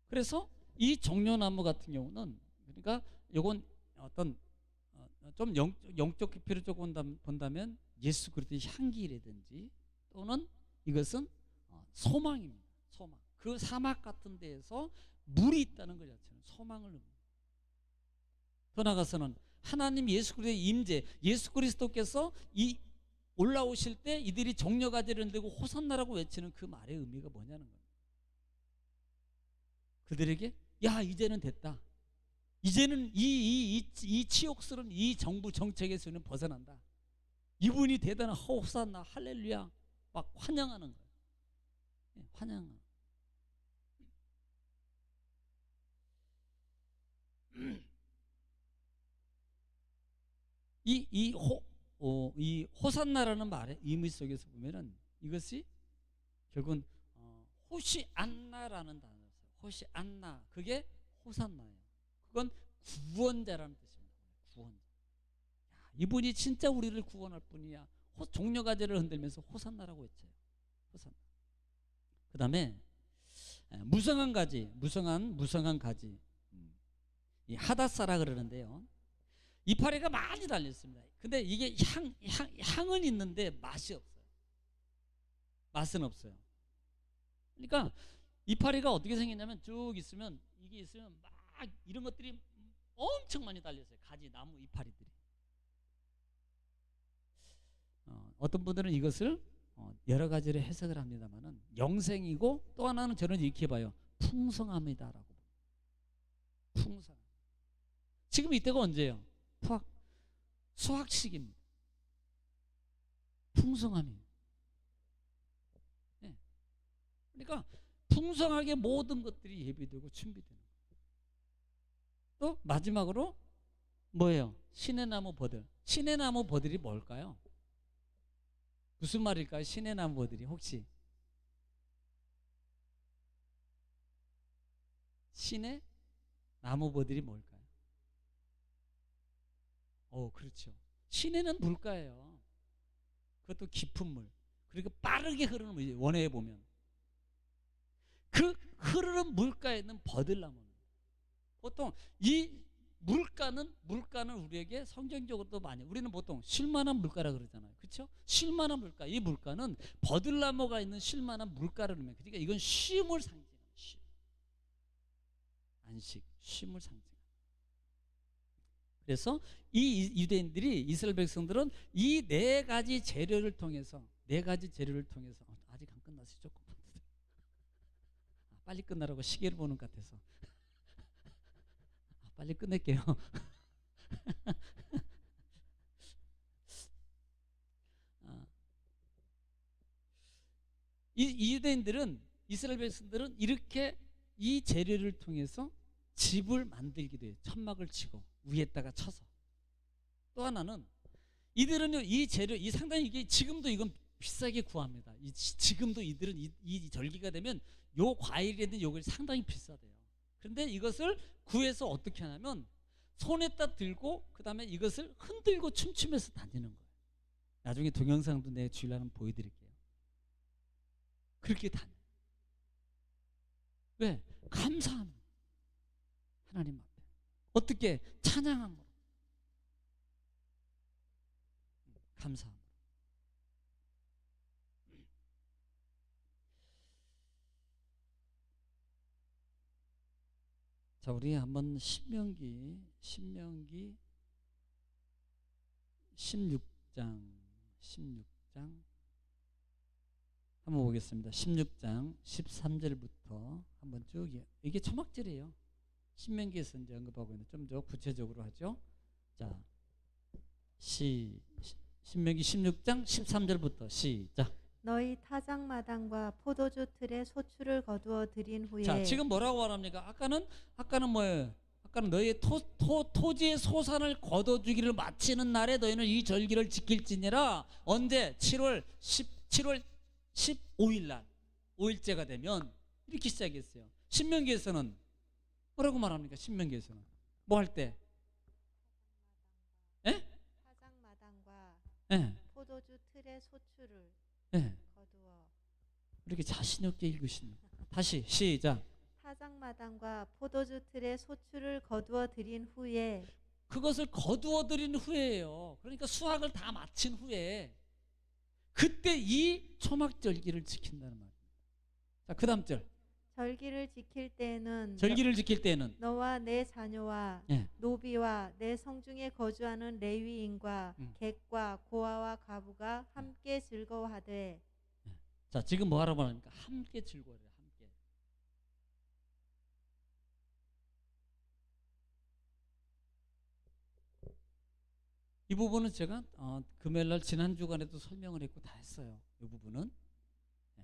그래서 이 종려나무 같은 경우는 그러니까 요건 어떤 좀 영적 깊이를 조금 본다면 예수 그리스도의 향기라든지 또는 이것은 소망입니다. 소망. 그 사막 같은 데에서 물이 있다는 것 자체는 소망을 의미합니다. 더 나아가서는 하나님 예수 그리스도의 임재, 예수 그리스도께서 이 올라오실 때 이들이 종려가지를 들고 호산나라고 외치는 그 말의 의미가 뭐냐는 겁니다. 그들에게 야 이제는 됐다. 이제는 이 치욕스러운 이 정부 정책에서는 벗어난다. 이분이 대단한 호산나 할렐루야 막 환영하는 거예요. 환영하는. 이 호산나라는 말의 의미 속에서 보면은 이것이 결국은 호시안나라는 단어였어요. 호시안나 그게 호산나예요. 그건 구원자라는 뜻입니다. 구원자. 야, 이분이 진짜 우리를 구원할 분이야. 종려가지를 흔들면서 호산나라고 했죠. 호산나. 그 다음에 무성한 가지, 무성한 가지. 이 하다사라 그러는데요. 이파리가 많이 달렸습니다. 근데 이게 향은 있는데 맛이 없어요. 맛은 없어요. 그러니까 이파리가 어떻게 생겼냐면 쭉 있으면 이게 있으면 막 이런 것들이 엄청 많이 달렸어요. 가지, 나무, 이파리들이. 어떤 분들은 이것을 여러 가지로 해석을 합니다만은 영생이고 또 하나는 저는 이렇게 봐요. 풍성함이다라고. 풍성. 지금 이때가 언제예요? 수확식입니다. 풍성함이. 네. 그러니까 풍성하게 모든 것들이 예비되고 준비되는 거예요. 또 마지막으로 뭐예요? 신의 나무 버들. 신의 나무 버들이 뭘까요? 무슨 말일까요? 신의 나무 버들이 혹시 신의 나무 버들이 뭘까요? 그렇죠. 시내는 물가예요. 그것도 깊은 물. 그리고 빠르게 흐르는 물. 원해에 보면 그 흐르는 물가에 있는 버들나무입니다. 보통 이 물가는 우리에게 성경적으로도 많이 우리는 보통 쉴만한 물가라 그러잖아요. 그렇죠? 쉴만한 물가. 이 물가는 버들나무가 있는 쉴만한 물가를 의미해요. 그러니까 이건 쉼을 상징해요. 쉼. 안식, 쉼을 상징해요. 그래서 이 유대인들이 이스라엘 백성들은 이 네 가지 재료를 통해서 아직 안 끝났어요. 조금 빨리 끝나라고 시계를 보는 것 같아서 빨리 끝낼게요. 이 유대인들은 이스라엘 백성들은 이렇게 이 재료를 통해서 집을 만들기도 해요. 천막을 치고 위에다가 쳐서. 또 하나는 이들은 이 재료, 이 상당히 이게 지금도 이건 비싸게 구합니다. 지금도 이들은 이 절기가 되면 요 과일이든 요걸 상당히 비싸대요. 그런데 이것을 구해서 어떻게 하냐면 손에다 들고 그 다음에 이것을 흔들고 춤추면서 다니는 거예요. 나중에 동영상도 내 주일날 한번 보여드릴게요. 그렇게 다녀요. 왜? 감사함. 하나님 앞에. 어떻게? 찬양함으로. 감사함. 자, 우리 한번 신명기 16장 한번 보겠습니다. 16장 13절부터 한번 쭉 이게 초막절이에요. 신명기에서 이제 언급하고 있는 좀 더 구체적으로 하죠. 자, 신명기 16장 13절부터 시작. 너희 타작마당과 포도주 틀에 소출을 거두어 들인 후에 자, 지금 뭐라고 말합니까? 아까는 뭐예요? 아까는 너희 토지의 소산을 거둬주기를 마치는 날에 너희는 이 절기를 지킬지니라. 언제? 7월 15일 날 5일째가 되면 이렇게 시작했어요. 신명기에서는 뭐라고 말합니까? 신명기에서는 뭐 할 때? 예? 타작마당과 예. 포도주 틀에 소출을 예. 거두어 이렇게 자신 있게 읽으십니다. 다시 시작. 타작마당과 포도주 틀에 소출을 거두어 들인 후에 그것을 거두어 들인 후에요. 그러니까 수확을 다 마친 후에 그때 이 초막절기를 지킨다는 말입니다. 자, 그 다음 절. 절기를 지킬 때에는 절기를 지킬 때는 너와 내 자녀와 예. 노비와 내 성중에 거주하는 레위인과 객과 고아와 과부가 함께 즐거워하되. 자, 지금 뭐 하라고 하니까 함께 즐거워해요. 함께. 이 부분은 제가 금요일날 지난 주간에도 설명을 했고 다 했어요. 이 부분은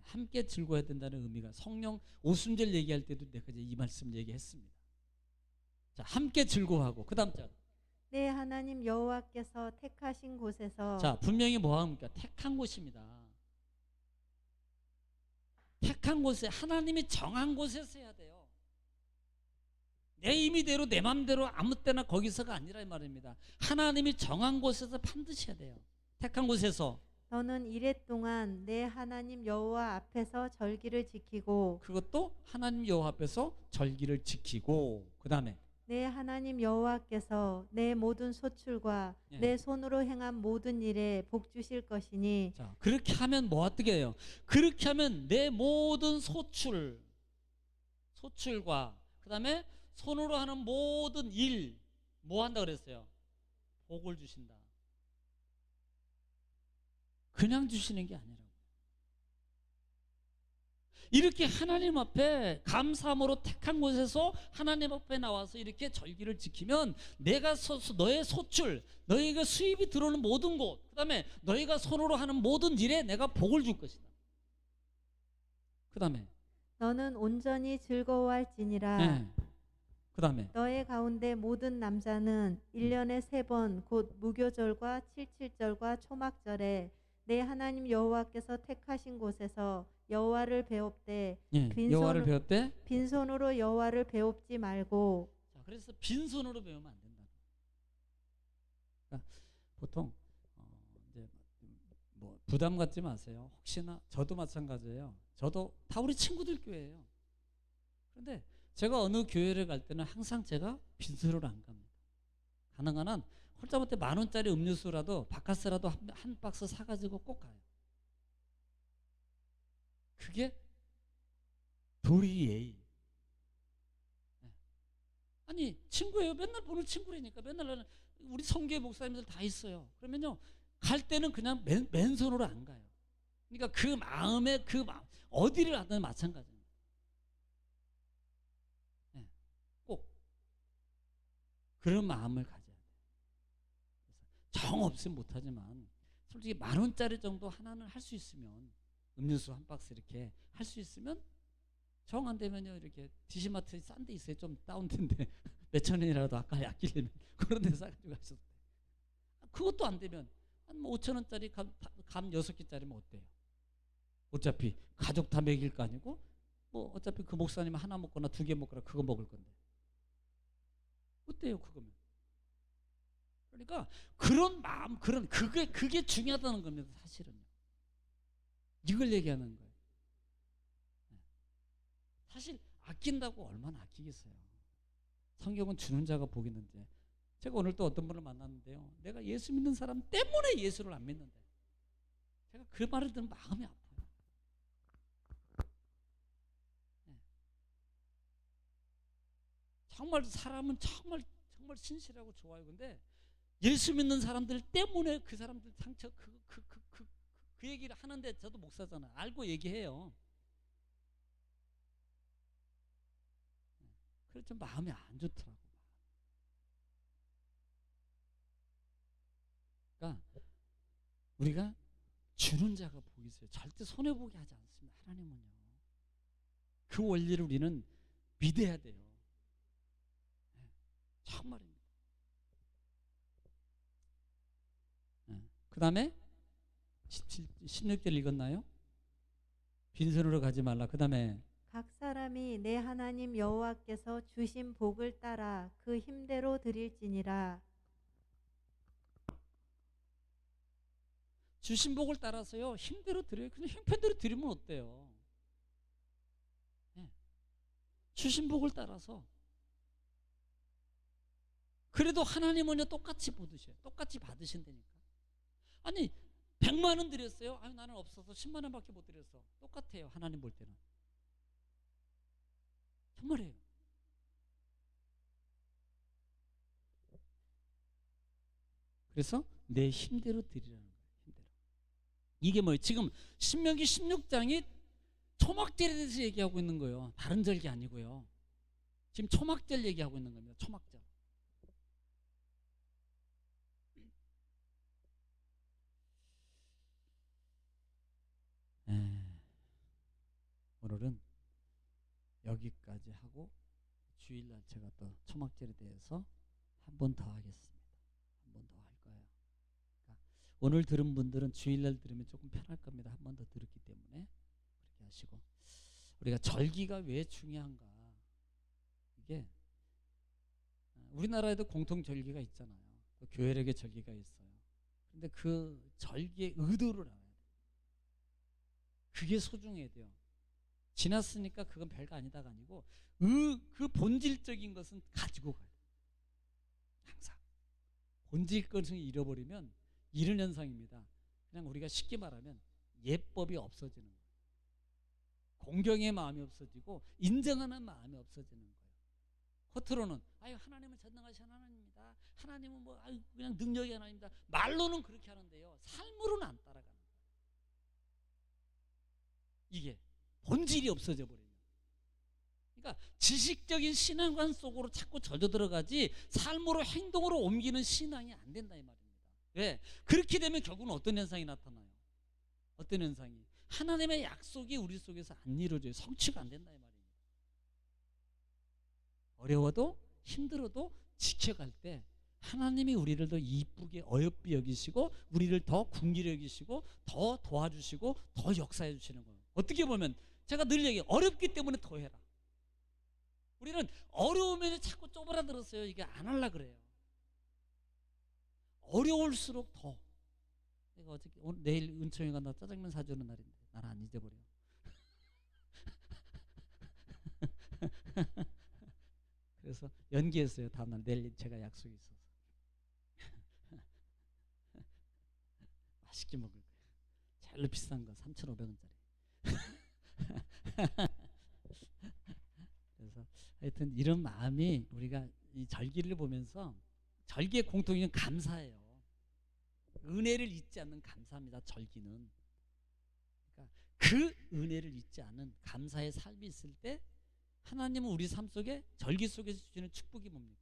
함께 즐거워야 된다는 의미가 성령 오순절 얘기할 때도 내가 이제 이 말씀 얘기했습니다. 자, 함께 즐거워하고 그 다음 절. 내 하나님 여호와께서 택하신 곳에서. 자, 분명히 뭐 합니까? 택한 곳입니다. 택한 곳에 하나님이 정한 곳에서 해야 돼요. 내 임의대로 내 맘대로 아무 때나 거기서가 아니라 이 말입니다. 하나님이 정한 곳에서 반드시 해야 돼요. 택한 곳에서. 너는 이래 동안 내 하나님 여호와 앞에서 절기를 지키고. 그것도 하나님 여호와 앞에서 절기를 지키고 그 다음에 내 하나님 여호와께서 내 모든 소출과 예. 내 손으로 행한 모든 일에 복 주실 것이니. 자, 그렇게 하면 뭐 어떻게 해요? 그렇게 하면 내 모든 소출과 그 다음에 손으로 하는 모든 일 뭐 한다 그랬어요? 복을 주신다. 그냥 주시는 게 아니라고. 이렇게 하나님 앞에 감사함으로 택한 곳에서 하나님 앞에 나와서 이렇게 절기를 지키면 내가 너의 소출, 너희가 수입이 들어오는 모든 곳, 그 다음에 너희가 손으로 하는 모든 일에 내가 복을 줄 것이다. 그 다음에 너는 온전히 즐거워할지니라. 네. 그 다음에 너의 가운데 모든 남자는 1년에 3번 곧 무교절과 칠칠절과 초막절에 내 하나님 여호와께서 택하신 곳에서 여호와를 배웁되. 예, 여호와를 배웠대. 빈손으로 여호와를 배웁지 말고. 자, 그래서 빈손으로 배우면 안 된다. 그러니까 보통 이제 뭐 부담 갖지 마세요. 혹시나 저도 마찬가지예요. 저도 다 우리 친구들 교회예요. 그런데 제가 어느 교회를 갈 때는 항상 제가 빈손으로 안 갑니다. 가능한 한 홀짜못해 10,000원짜리 음료수라도 바카스라도 한 박스 사가지고 꼭 가요. 그게 도리 예의. 아니 친구예요. 맨날 보는 친구라니까. 맨날 우리 성교회 목사님들 다 있어요. 그러면요 갈 때는 그냥 맨손으로 안 가요. 그러니까 그 마음에 어디를 가든 마찬가지입니다. 꼭 그런 마음을 가져야 돼요. 정 없으면 못하지만 솔직히 10,000원짜리 정도 하나는 할 수 있으면 음료수 한 박스 이렇게 할 수 있으면 정 안 되면요 이렇게 디시마트 싼 데 있어요. 좀 다운된데 몇천 원이라도 아까 아끼려면 그런 데 사가지고 가셔도 돼요. 그것도 안 되면 한 5,000원짜리 감 6개짜리면 어때요? 어차피 가족 다 먹일 거 아니고 뭐 어차피 그 목사님 하나 먹거나 2개 먹거나 그거 먹을 건데 어때요 그거면? 그러니까 그런 마음 그게 중요하다는 겁니다. 사실은요. 이걸 얘기하는 거예요. 사실 아낀다고 얼마나 아끼겠어요. 성경은 주는 자가 복이 있는데 제가 오늘 또 어떤 분을 만났는데요. 내가 예수 믿는 사람 때문에 예수를 안 믿는데 제가 그 말을 들으면 마음이 아파요. 정말 사람은 정말 정말 신실하고 좋아요. 근데 예수 믿는 사람들 때문에 그 사람들 상처 그 얘기를 하는데 저도 목사잖아요. 알고 얘기해요. 그래서 좀 마음이 안 좋더라고. 그러니까 우리가 주는 자가 복이 있어요. 절대 손해보게 하지 않습니다. 하나님은요. 그 원리를 우리는 믿어야 돼요. 정말입니다. 그 다음에 16절 읽었나요? 빈손으로 가지 말라. 그 다음에 각 사람이 내 하나님 여호와께서 주신 복을 따라 그 힘대로 드릴지니라. 주신 복을 따라서요. 힘대로 드려요. 그냥 형편대로 드리면 어때요? 네. 주신 복을 따라서. 그래도 하나님은요 똑같이 받으셔요. 똑같이 받으신다니까. 아니 100만 원 드렸어요. 아니 나는 없어서 10만 원밖에 못 드렸어. 똑같아요. 하나님 볼 때는. 정말이에요. 그래서 내 힘대로 드리라는 거예요. 힘대로. 이게 뭐예요? 지금 신명기 16장이 초막절에 대해서 얘기하고 있는 거예요. 다른 절기 아니고요. 지금 초막절 얘기하고 있는 겁니다. 초막절. 오늘은 여기까지 하고 주일날 제가 또 초막절에 대해서 한 번 더 하겠습니다. 한 번 더 할 거예요. 그러니까 오늘 들은 분들은 주일날 들으면 조금 편할 겁니다. 한 번 더 들었기 때문에 그렇게 하시고, 우리가 절기가 왜 중요한가? 이게 우리나라에도 공통 절기가 있잖아요. 교회력의 절기가 있어요. 근데 그 절기의 의도를 알아야 돼요. 그게 소중해야 돼요. 지났으니까 그건 별거 아니다가 아니고 그 본질적인 것은 가지고 가야 돼요. 항상 본질 것을 잃어버리면 이런 현상입니다. 그냥 우리가 쉽게 말하면 예법이 없어지는 거예요. 공경의 마음이 없어지고 인정하는 마음이 없어지는 거예요. 겉으로는 아유 하나님은 전능하신 하나님입니다. 하나님은 뭐 아유 그냥 능력이 하나님입니다. 말로는 그렇게 하는데요. 삶으로는 안 따라가는 거예요. 이게 본질이 없어져 버려요. 그러니까 지식적인 신앙관 속으로 자꾸 젖어 들어가지 삶으로 행동으로 옮기는 신앙이 안 된다 이 말입니다. 왜? 그렇게 되면 결국은 어떤 현상이 나타나요? 어떤 현상이? 하나님의 약속이 우리 속에서 안 이루어져요. 성취가 안 된다 이 말입니다. 어려워도 힘들어도 지켜갈 때 하나님이 우리를 더 이쁘게 어여삐 여기시고 우리를 더 궁기려 여기시고 더 도와주시고 더 역사해 주시는 거예요. 어떻게 보면 제가 늘 얘기해요. 어렵기 때문에 더 해라. 우리는 어려우면 자꾸 쪼그라들었어요. 이게 안 하려고 그래요. 어려울수록 더. 내가 어저께 내일 은총이가 나 짜장면 사주는 날인데 나는 안 잊어버려. 그래서 연기했어요. 다음날 내일 제가 약속이 있어서. 맛있게 먹을 거예요. 제일 비싼 거 3,500원짜리. 그래서 하여튼 이런 마음이 우리가 이 절기를 보면서 절기의 공통점은 감사예요. 은혜를 잊지 않는 감사입니다. 절기는. 그러니까 그 은혜를 잊지 않는 감사의 삶이 있을 때 하나님은 우리 삶 속에 절기 속에서 주시는 축복이 뭡니까?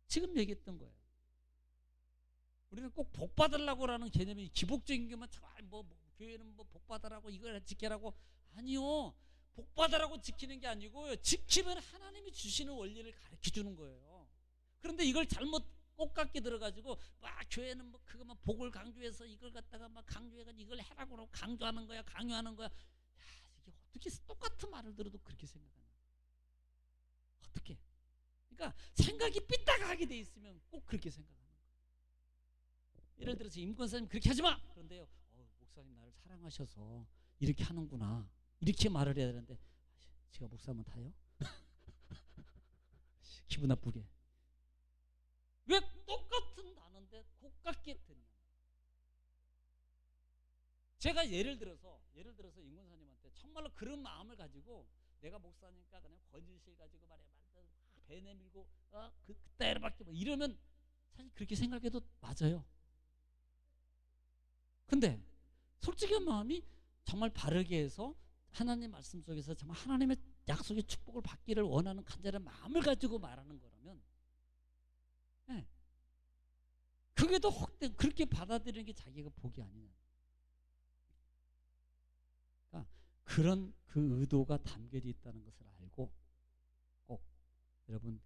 지금 얘기했던 거예요. 우리는 꼭 복 받으려고 하는 개념이 기복적인 것만 뭐 교회는 뭐 복 받으라고 이걸 지키라고 아니요. 복 받으라고 지키는 게 아니고 지키면 하나님이 주시는 원리를 가르쳐 주는 거예요. 그런데 이걸 잘못 꽃같게 들어가지고 막 교회는 뭐 그거만 복을 강조해서 이걸 갖다가 막 강조해가지고 이걸 해라고 그러고 강조하는 거야, 강요하는 거야. 야, 이게 어떻게 똑같은 말을 들어도 그렇게 생각하냐? 어떻게? 그러니까 생각이 삐딱하게 돼 있으면 꼭 그렇게 생각하는 거예요. 예를 들어서 임권사님 그렇게 하지 마. 그런데요, 목사님 나를 사랑하셔서 이렇게 하는구나. 이렇게 말을 해야 되는데 제가 목사면 타요? 기분 나쁘게. 왜 똑같은 단어인데 곱깝게 듣냐? 제가 예를 들어서 임권사님한테 정말로 그런 마음을 가지고 내가 목사니까 그냥 권질실 가지고 말이야 배 내밀고 그때밖에 뭐 이러면 사실 그렇게 생각해도 맞아요. 근데 솔직한 마음이 정말 바르게 해서 하나님 말씀 속에서 정말 하나님의 약속의 축복을 받기를 원하는 간절한 마음을 가지고 말하는 거라면, 네, 그게 더 그렇게 받아들이는 게 자기가 복이 아니냐. 그러니까 그런 그 의도가 담겨져 있다는 것을 알고 꼭 여러분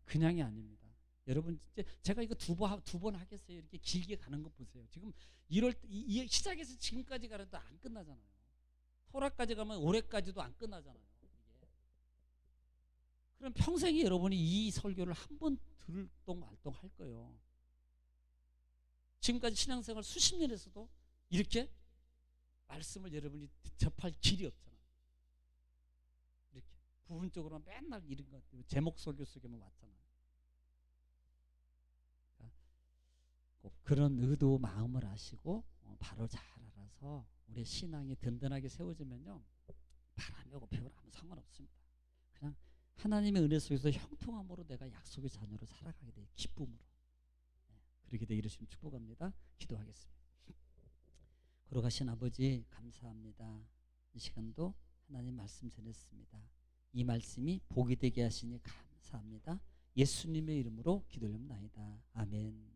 그냥이 아닙니다. 여러분 진짜 제가 이거 두 번 하겠어요. 이렇게 길게 가는 거 보세요. 지금 1월 이 시작해서 지금까지 가려도 안 끝나잖아요. 설화까지 가면 올해까지도 안 끝나잖아요. 이게. 그럼 평생에 여러분이 이 설교를 한 번 들동 말동 할 거예요. 지금까지 신앙생활 수십 년에서도 이렇게 말씀을 여러분이 접할 길이 없잖아요. 이렇게 부분적으로 맨날 이런 것 제목 설교 속에만 왔잖아요. 그러니까 꼭 그런 의도 마음을 아시고 바로 잘 알아서 우리의 신앙이 든든하게 세워지면요, 바람이 오고 벼라 아무 상관없습니다. 그냥 하나님의 은혜 속에서 형통함으로 내가 약속의 자녀로 살아가게 돼요. 기쁨으로. 네, 그렇게 되기를 주님 축복합니다. 기도하겠습니다. 걸어가신 아버지 감사합니다. 이 시간도 하나님 말씀 전했습니다. 이 말씀이 복이 되게 하시니 감사합니다. 예수님의 이름으로 기도합나이다. 아멘.